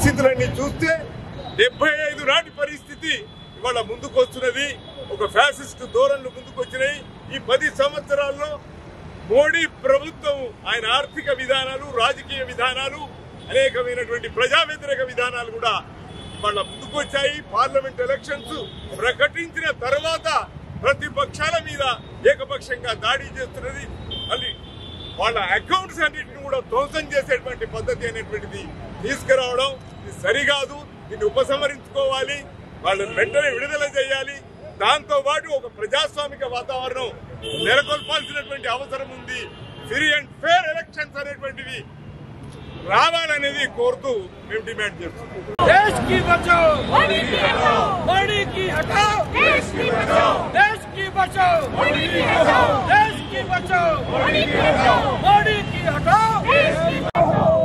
పరిస్థితులన్నీ చూస్తే 75 నాటి పరిస్థితి ఇవాళ ముందుకు వస్తున్నది. ఒక ఫ్యాసిస్ట్ ధోరణులు ముందుకు వచ్చినాయి. ఈ 10 సంవత్సరాల్లో మోడీ ప్రభుత్వం ఆయన ఆర్థిక విధానాలు, రాజకీయ విధానాలు, అనేకమైనటువంటి ప్రజా వ్యతిరేక విధానాలు కూడా వాళ్ళ ముందుకు వచ్చాయి. పార్లమెంట్ ఎలక్షన్స్ ప్రకటించిన తర్వాత ప్రతిపక్షాల మీద ఏకపక్షంగా దాడి చేస్తున్నది. మళ్ళీ వాళ్ళ అకౌంట్స్ అన్నింటిని కూడా ధ్వంసం చేసేటువంటి పద్ధతి అనేటువంటిది తీసుకురావడం ఇది సరికాదు. దీన్ని ఉపసంహరించుకోవాలి, వాళ్ళని వెంటనే విడుదల చేయాలి. దాంతో పాటు ఒక ప్రజాస్వామిక వాతావరణం నెలకొల్పాల్సినటువంటి అవసరం ఉంది. ఫ్రీ అండ్ ఫేర్ ఎలక్షన్స్ అనేటువంటివి రావాలనేది కోరుతూ మేము డిమాండ్ చేస్తున్నాం. देश की बचाओ, मोदी की हटाओ, देश की बचाओ, देश की बचाओ, मोदी की हटाओ, देश की बचाओ, मोदी की हटाओ, मोदी की हटाओ, देश की बचाओ।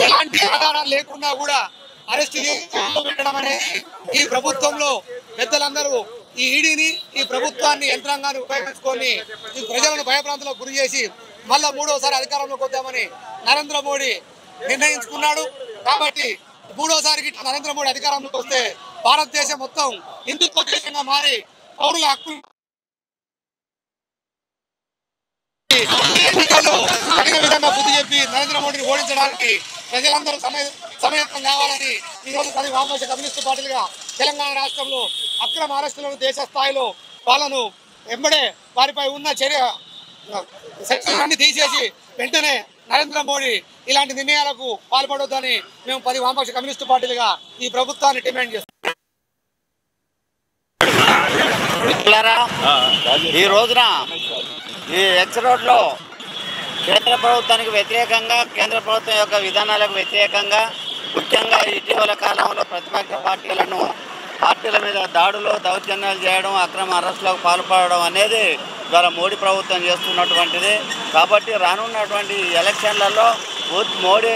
ఎలాంటి ఆధారాలు లేకుండా కూడా అరెస్ట్ పెట్టడం అనేది ఈ ప్రభుత్వంలో పెద్దలందరూ ఈ ఈడీని, ఈ ప్రభుత్వాన్ని, యంత్రాంగాన్ని ఉపయోగించుకొని ఈ ప్రజలను భయభ్రాంతులకు గురి చేసి మళ్ళా 3వసారి అధికారంలోకి వద్దామని నరేంద్ర మోడీ నిర్ణయించుకున్నాడు. కాబట్టి 3వసారికి నరేంద్ర మోడీ అధికారంలోకి వస్తే భారతదేశం మొత్తం హిందుత్వ దేశంగా మారి పౌరుల హక్కులు విధంగా బుద్ధి చెప్పి నరేంద్ర మోడీని ఓడించడానికి ప్రజలందరూ సమయత్నం కావాలని ఈ రోజు 10 వామపక్ష కమ్యూనిస్టు పార్టీలుగా తెలంగాణ రాష్ట్రంలో అక్రమ అరెస్టులను దేశ స్థాయిలో వాళ్ళను వెంబడే వారిపై ఉన్న సెక్షన్లన్నీ తీసేసి వెంటనే నరేంద్ర మోడీ ఇలాంటి నిర్ణయాలకు పాల్పడొద్దని మేము 10 వామపక్ష కమ్యూనిస్టు పార్టీలుగా ఈ ప్రభుత్వాన్ని డిమాండ్ చేస్తాం. ఈ రోజున ఈ ఎక్స్ రోడ్లో కేంద్ర ప్రభుత్వానికి వ్యతిరేకంగా, కేంద్ర ప్రభుత్వం యొక్క విధానాలకు వ్యతిరేకంగా, ముఖ్యంగా ఇటీవల కాలంలో ప్రతిపక్ష పార్టీల మీద దాడులు, దౌర్జన్యాలు చేయడం, అక్రమ అరెస్టులకు పాల్పడడం అనేది ద్వారా మోడీ ప్రభుత్వం చేస్తున్నటువంటిది. కాబట్టి రానున్నటువంటి ఎలక్షన్లలో మోడీ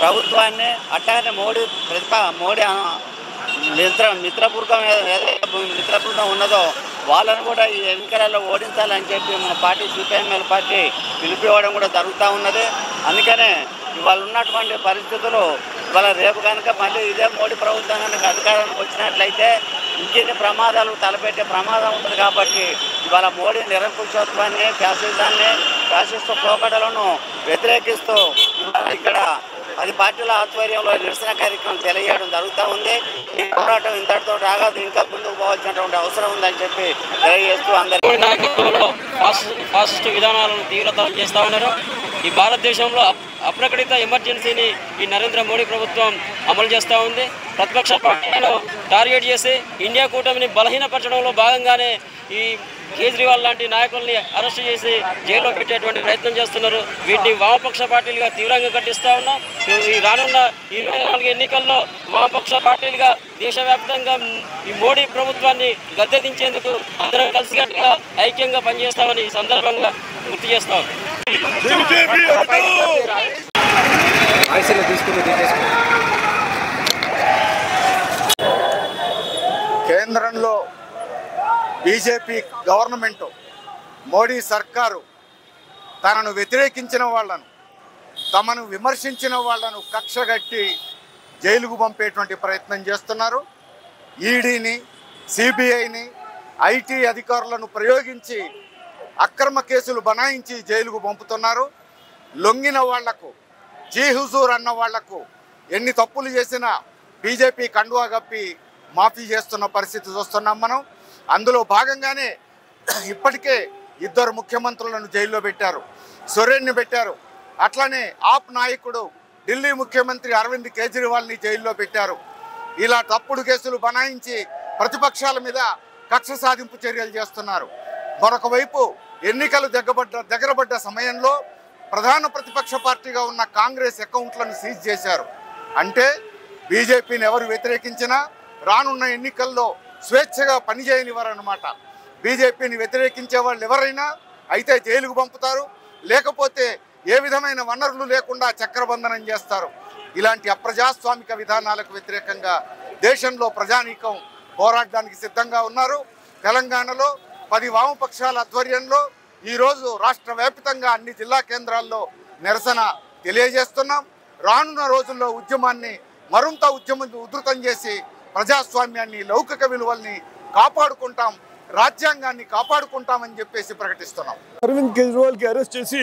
ప్రభుత్వాన్ని అట్లానే మోడీ మిత్రబృందం ఉన్నదో వాళ్ళను కూడా ఈ ఎన్నికలలో ఓడించాలని చెప్పి మన పార్టీ సిపిఎంఎల్ పార్టీ పిలిపివ్వడం కూడా జరుగుతూ ఉన్నది. అందుకనే ఇవాళ ఉన్నటువంటి పరిస్థితులు ఇవాళ రేపు కనుక మళ్ళీ ఇదే మోడీ ప్రభుత్వానికి అధికారానికి వచ్చినట్లయితే ఇంకెన్ని ప్రమాదాలు తలపెట్టే ప్రమాదం ఉంటుంది. కాబట్టి ఇవాళ మోడీ నిరంకుశత్వాన్ని, ఫ్యాసిస్ట్ పోకడలను వ్యతిరేకిస్తూ ఇక్కడ 10 పార్టీల ఆధ్వర్యంలో నిరసన కార్యక్రమం తెలియజేయడం జరుగుతూ ఉంది. ఈ పోరాటం ఇంతటితో ఆగాదు, ఇంకా ముందుకు పోవాల్సినటువంటి అవసరం ఉందని చెప్పి తెలియజేస్తూ అందరికీ నాయకత్వంలో ఫాసిస్ట్ విధానాలను తీవ్రతరం చేస్తూ ఉన్నారు. ఈ భారతదేశంలో అప్రకటిత ఎమర్జెన్సీని ఈ నరేంద్ర మోడీ ప్రభుత్వం అమలు చేస్తూ ఉంది. ప్రతిపక్ష పార్టీలను టార్గెట్ చేసి ఇండియా కూటమిని బలహీనపరచడంలో భాగంగానే ఈ కేజ్రీవాల్ లాంటి నాయకుల్ని అరెస్ట్ చేసి జైల్లో పెట్టేటువంటి ప్రయత్నం చేస్తున్నారు. వీటిని వామపక్ష పార్టీలుగా తీవ్రంగా ఖండిస్తూ ఉన్నాం. ఈ రానున్న 24 ఎన్నికల్లో వామపక్ష పార్టీలుగా దేశవ్యాప్తంగా ఈ మోడీ ప్రభుత్వాన్ని గద్దెదించేందుకు అందరం కలిసికట్టుగా ఐక్యంగా పనిచేస్తామని ఈ సందర్భంగా గుర్తు చేస్తాం. కేంద్రంలో బీజేపీ గవర్నమెంట్, మోడీ సర్కారు తనను వ్యతిరేకించిన వాళ్లను, తమను విమర్శించిన వాళ్లను కక్షగట్టి జైలుకు పంపేటువంటి ప్రయత్నం చేస్తున్నారు. ఈడీని, సిబిఐని, ఐటీ అధికారులను ప్రయోగించి అక్రమ కేసులు బనాయించి జైలుకు పంపుతున్నారు. లొంగిన వాళ్లకు, జీ హుజూర్ అన్న వాళ్లకు ఎన్ని తప్పులు చేసినా బీజేపీ కండువా కప్పి మాఫీ చేస్తున్న పరిస్థితి చూస్తున్నాం మనం. అందులో భాగంగానే ఇప్పటికే 2 ముఖ్యమంత్రులను జైల్లో పెట్టారు, సొరేన్ని పెట్టారు. అట్లనే ఆప్ నాయకుడు ఢిల్లీ ముఖ్యమంత్రి అరవింద్ కేజ్రీవాల్ని జైల్లో పెట్టారు. ఇలా తప్పుడు కేసులు బనాయించి ప్రతిపక్షాల మీద కక్ష సాధింపు చర్యలు చేస్తున్నారు. మరొక వైపు ఎన్నికలు దగ్గరపడ్డ సమయంలో ప్రధాన ప్రతిపక్ష పార్టీగా ఉన్న కాంగ్రెస్ అకౌంట్లను సీజ్ చేశారు. అంటే బీజేపీని ఎవరు వ్యతిరేకించినా రానున్న ఎన్నికల్లో స్వేచ్ఛగా పనిచేయనివారన్నమాట. బీజేపీని వ్యతిరేకించే వాళ్ళు ఎవరైనా అయితే జైలుకు పంపుతారు, లేకపోతే ఏ విధమైన వనరులు లేకుండా చక్రబంధనం చేస్తారు. ఇలాంటి అప్రజాస్వామిక విధానాలకు వ్యతిరేకంగా దేశంలో ప్రజానీకం పోరాడడానికి సిద్ధంగా ఉన్నారు. తెలంగాణలో 10 వామపక్షాల ఆధ్వర్యంలో ఈరోజు రాష్ట్ర వ్యాప్తంగా అన్ని జిల్లా కేంద్రాల్లో నిరసన తెలియజేస్తున్నాం. రానున్న రోజుల్లో ఉద్యమాన్ని మరింత ఉధృతం చేసి ప్రజాస్వామ్యాన్ని, లౌకిక విలువల్ని కాపాడుకుంటాం, రాజ్యాంగాన్ని కాపాడుకుంటామని చెప్పేసి ప్రకటిస్తున్నాం. అరవింద్ కేజ్రీవాల్కి అరెస్ట్ చేసి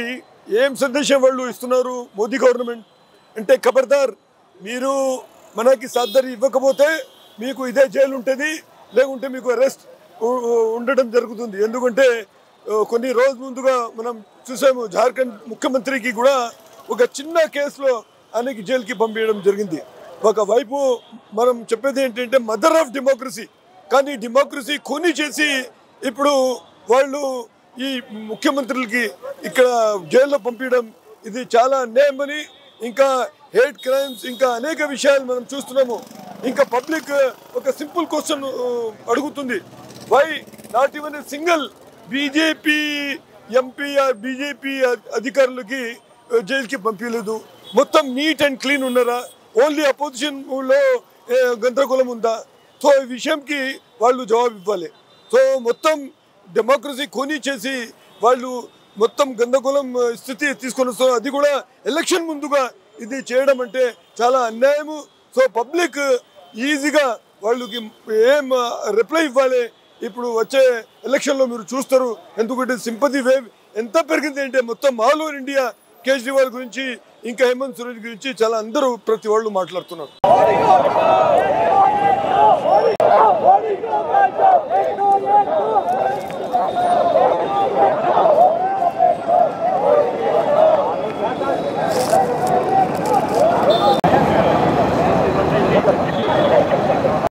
ఏం సందేశం వాళ్ళు ఇస్తున్నారు? మోదీ గవర్నమెంట్ అంటే ఖబర్దార్, మీరు మనకి సాధరి ఇవ్వకపోతే మీకు ఇదే జైలు ఉంటుంది, లేకుంటే మీకు అరెస్ట్ ఉండడం జరుగుతుంది. ఎందుకంటే కొన్ని రోజుల ముందుగా మనం చూసాము, జార్ఖండ్ ముఖ్యమంత్రికి కూడా ఒక చిన్న కేసులో ఆయనకి జైలుకి పంపించడం జరిగింది. ఒకవైపు మనం చెప్పేది ఏంటంటే మదర్ ఆఫ్ డెమోక్రసీ, కానీ డెమోక్రసీ ఖూనీ చేసి ఇప్పుడు వాళ్ళు ఈ ముఖ్యమంత్రులకి ఇక్కడ జైల్లో పంపించడం ఇది చాలా అన్యాయమని, ఇంకా హేట్ క్రైమ్స్, ఇంకా అనేక విషయాలు మనం చూస్తున్నాము. ఇంకా పబ్లిక్ ఒక సింపుల్ క్వశ్చన్ అడుగుతుంది, why not even a single BJP MP BJP అధికారులకి జైలుకి పంపించలేదు? మొత్తం నీట్ అండ్ క్లీన్ ఉన్నారా? ఓన్లీ అపోజిషన్ లో గందరగోళం ఉందా? సో ఈ విషయంకి వాళ్ళు జవాబు ఇవ్వాలి. సో మొత్తం డెమోక్రసీ ఖూనీ చేసి వాళ్ళు మొత్తం గందరగోళం స్థితి తీసుకొని వస్తారు. అది కూడా ఎలక్షన్ ముందుగా ఇది చేయడం అంటే చాలా అన్యాయము. సో పబ్లిక్ ఈజీగా వాళ్ళకి ఏం రిప్లై ఇవ్వాలి? ఇప్పుడు వచ్చే ఎలక్షన్లో మీరు చూస్తారు. ఎందుకంటే సింపతి వేవ్ ఎంత పెరిగింది అంటే మొత్తం ఆల్ ఓవర్ ఇండియా కేజ్రీవాల్ గురించి, ఇంకా హేమంత్ సోరెన్ గురించి చాలా అందరూ ప్రతి వాళ్ళు మాట్లాడుతున్నారు.